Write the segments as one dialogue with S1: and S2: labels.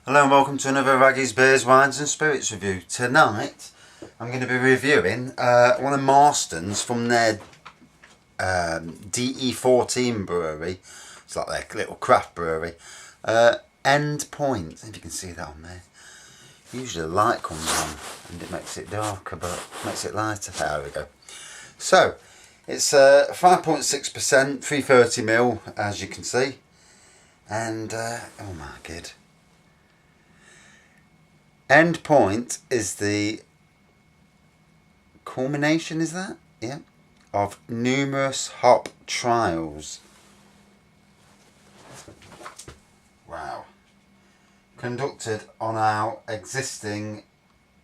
S1: Hello and welcome to another Raggy's Beers, Wines and Spirits review. Tonight I'm going to be reviewing one of Marstons from their DE14 brewery. It's like their little craft brewery. End Point, if you can see that on there. Usually the light comes on and it makes it darker, but makes it lighter. There we go. So it's 5.6%, 330ml, as you can see. And oh my god. End Point is the culmination, is that? Yeah. Of numerous hop trials. Wow. Conducted on our existing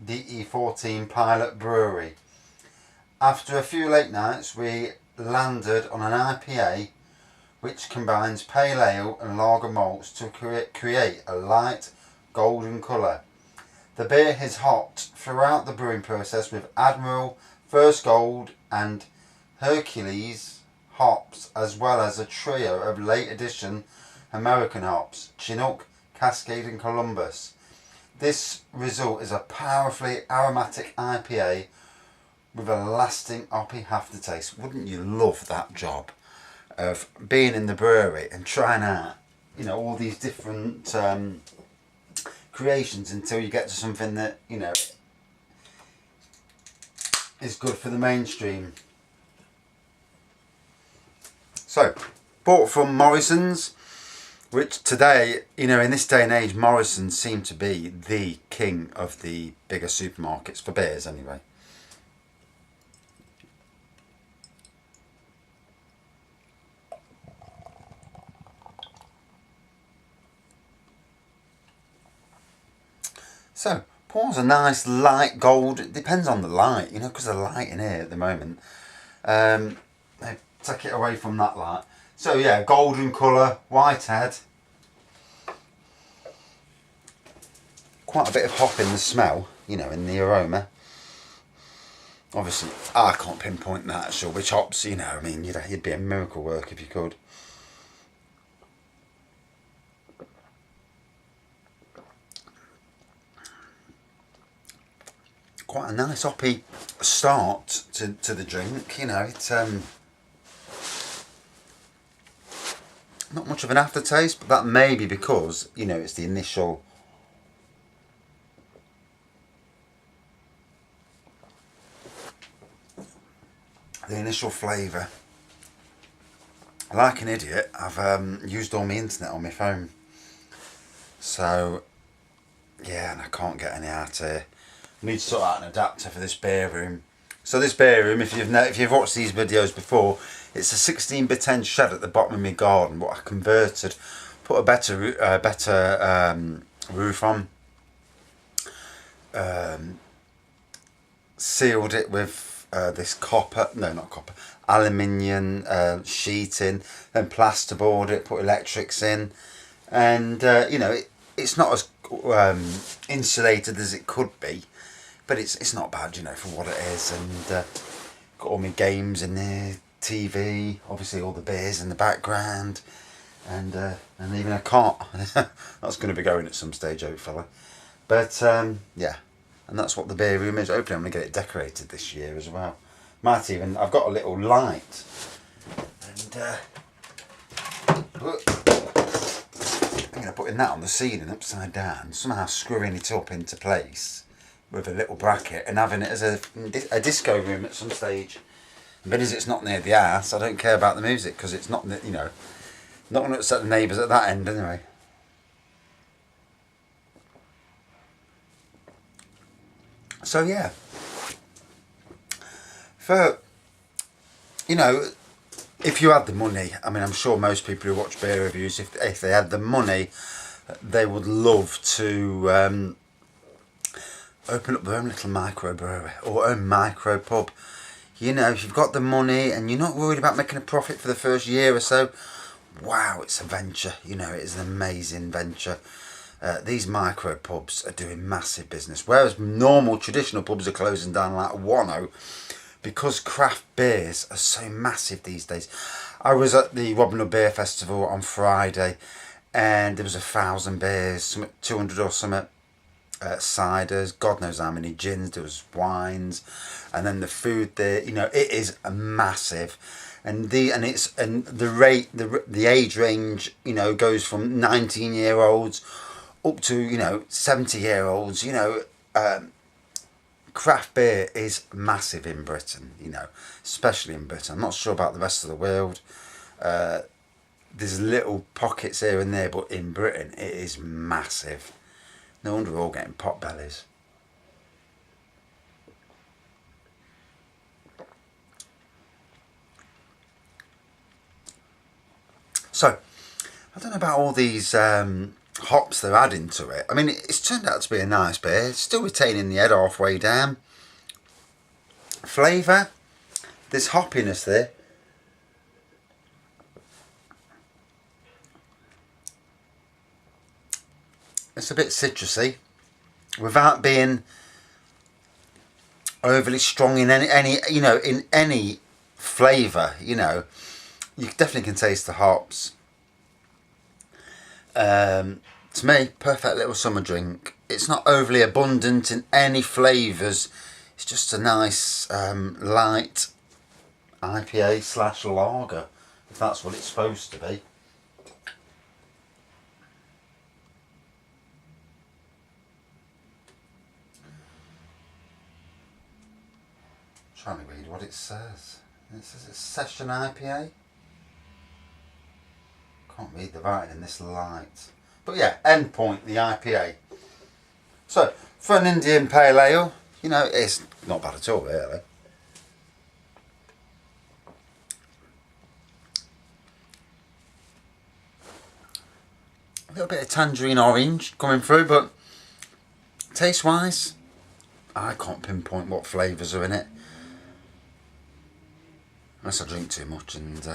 S1: DE14 Pilot Brewery. After a few late nights, we landed on an IPA which combines pale ale and lager malts to create a light golden colour. The beer is hopped throughout the brewing process with Admiral, First Gold and Hercules hops, as well as a trio of late edition American hops, Chinook, Cascade and Columbus. This result is a powerfully aromatic IPA with a lasting hoppy aftertaste. Wouldn't you love that job of being in the brewery and trying out, you know, all these different creations until you get to something that, you know, is good for the mainstream. So, bought from Marstons, which today, you know, in this day and age, Marstons seem to be the king of the bigger supermarkets for beers anyway. So, pours a nice light gold. It depends on the light, you know, because the light in here at the moment. They take it away from that light. So yeah, golden colour, white head. Quite a bit of hop in the smell, you know, in the aroma. Obviously, I can't pinpoint that sure which hops, you know, I mean, you'd be a miracle work if you could. Quite a nice hoppy start to the drink, you know. It's not much of an aftertaste, but that may be because, you know, it's the initial flavour. Like an idiot, I've used all my internet on my phone, so yeah, and I can't get any out here. I need to sort out an adapter for this beer room. So this beer room, if you've watched these videos before, it's a 16x10 shed at the bottom of my garden, what I converted, put a better roof on, sealed it with this aluminium sheeting, then plasterboard it, put electrics in, and you know, it's not as insulated as it could be. But it's not bad, you know, for what it is. And got all my games in there, TV, obviously all the beers in the background, and even a cot. That's going to be going at some stage, hopefully. But yeah, and that's what the beer room is. Hopefully I'm going to get it decorated this year as well. Might even, I've got a little light, and I'm going to put that on the ceiling upside down, somehow screwing it up into place with a little bracket and having it as a disco room at some stage. But as it's not near the house, I don't care about the music because it's not, you know, not going to upset the neighbours at that end anyway. So yeah, for, you know, if you had the money, I mean, I'm sure most people who watch beer reviews, if they had the money, they would love to open up their own little microbrewery or own micro pub. You know, if you've got the money and you're not worried about making a profit for the first year or so, wow, it's a venture. You know, it is an amazing venture. These micro pubs are doing massive business, whereas normal traditional pubs are closing down like one because craft beers are so massive these days. I was at the Robin Hood Beer Festival on Friday, and there was 1,000 beers, some 200 or something ciders, God knows how many gins, there was wines, and then the food there, you know, it is massive. And the age range, you know, goes from 19-year-olds up to, you know, 70-year-olds. You know, craft beer is massive in Britain, you know, especially in Britain. I'm not sure about the rest of the world. There's little pockets here and there, but in Britain it is massive. No wonder we're all getting pot bellies. So, I don't know about all these hops they're adding to it. I mean, it's turned out to be a nice beer. It's still retaining the head halfway down. Flavour, there's hoppiness there. It's a bit citrusy, without being overly strong in any you know, in any flavour. You know, you definitely can taste the hops. To me, perfect little summer drink. It's not overly abundant in any flavours. It's just a nice light IPA / lager, if that's what it's supposed to be. Trying to read what it says. It says it's Session IPA. Can't read the writing in this light. But yeah, end point, the IPA. So, for an Indian Pale Ale, you know, it's not bad at all, really. A little bit of tangerine orange coming through, but taste-wise, I can't pinpoint what flavours are in it. Unless I drink too much and...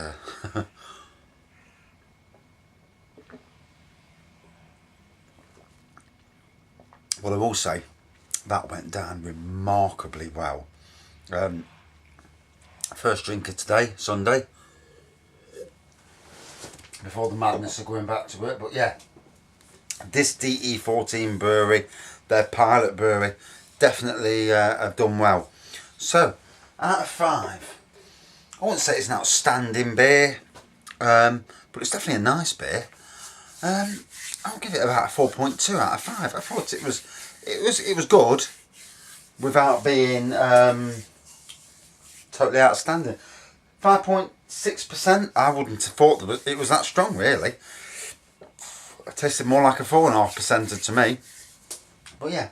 S1: Well, I will say, that went down remarkably well. First drinker today, Sunday. Before the madness of going back to work. But yeah, this DE14 brewery, their pilot brewery, definitely have done well. So, out of 5, I wouldn't say it's an outstanding beer, but it's definitely a nice beer. I'll give it about a 4.2 out of 5. I thought it was good, without being totally outstanding. 5.6%. I wouldn't have thought that it was that strong, really. It tasted more like a 4.5% to me. But yeah,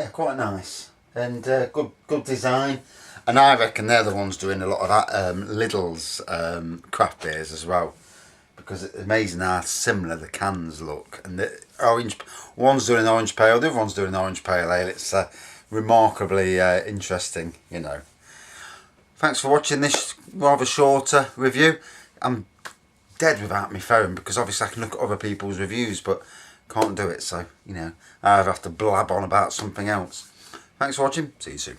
S1: quite nice and good design. And I reckon they're the ones doing a lot of that Lidl's craft beers as well, because it's amazing how similar the cans look. And the orange, one's doing an orange pale, the other one's doing an orange pale ale. It's remarkably interesting, you know. Thanks for watching this rather shorter review. I'm dead without my phone, because obviously I can look at other people's reviews, but can't do it. So, you know, I have to blab on about something else. Thanks for watching. See you soon.